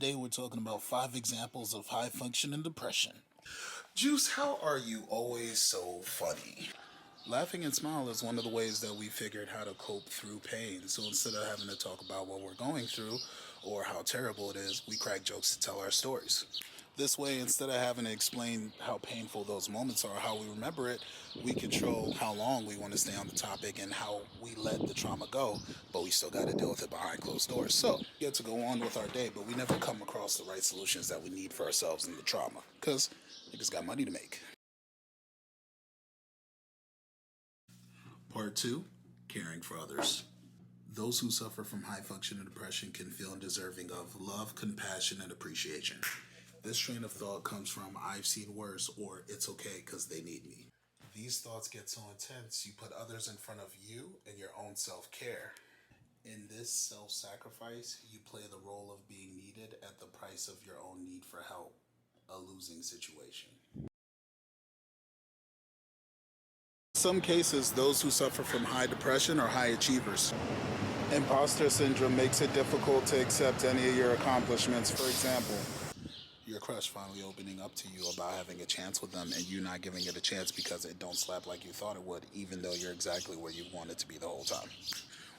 Today we're talking about 5 examples of high functioning depression. Juice, how are you always so funny? Laughing and smile is one of the ways that we figured how to cope through pain. So instead of having to talk about what we're going through or how terrible it is, we crack jokes to tell our stories. This way, instead of having to explain how painful those moments are, how we remember it, we control how long we want to stay on the topic and how we let the trauma go, but we still got to deal with it behind closed doors. So, we get to go on with our day, but we never come across the right solutions that we need for ourselves in the trauma, because niggas got money to make. Part 2, caring for others. Those who suffer from high functioning depression can feel undeserving of love, compassion, and appreciation. This train of thought comes from "I've seen worse" or "it's okay because they need me." These thoughts get so intense, you put others in front of you and your own self care. In this self sacrifice, you play the role of being needed at the price of your own need for help, a losing situation. In some cases, those who suffer from high depression are high achievers. Imposter syndrome makes it difficult to accept any of your accomplishments. For example, your crush finally opening up to you about having a chance with them and you not giving it a chance because it don't slap like you thought it would, even though you're exactly where you wanted to be the whole time.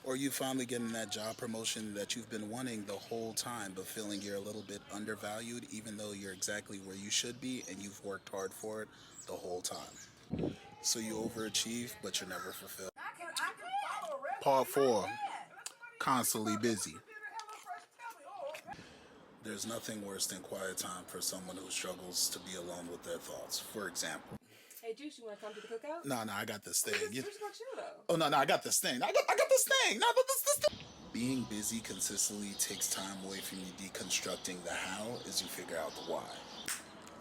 Or you finally getting that job promotion that you've been wanting the whole time, but feeling you're a little bit undervalued, even though you're exactly where you should be and you've worked hard for it the whole time. So you overachieve, but you're never fulfilled. Part 4, constantly busy. There's nothing worse than quiet time for someone who struggles to be alone with their thoughts. For example, hey, Juice, you want to come to the cookout? no, I got this thing. Juice not chill though. Oh, no, I got this thing. I got this thing. No, this thing. Being busy consistently takes time away from you deconstructing the how as you figure out the why.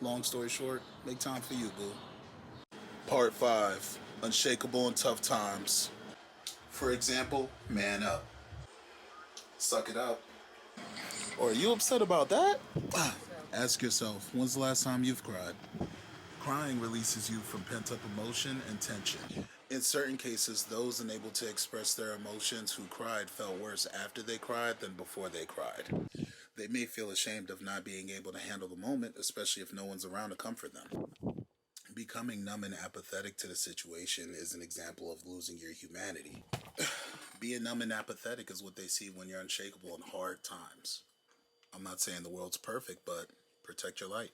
Long story short, make time for you, boo. Part 5, unshakable in tough times. For example, man up. Suck it up. Or are you upset about that? Ask yourself, when's the last time you've cried? Crying releases you from pent up emotion and tension. In certain cases, those unable to express their emotions who cried felt worse after they cried than before they cried. They may feel ashamed of not being able to handle the moment, especially if no one's around to comfort them. Becoming numb and apathetic to the situation is an example of losing your humanity. Being numb and apathetic is what they see when you're unshakable in hard times. I'm not saying the world's perfect, but protect your light.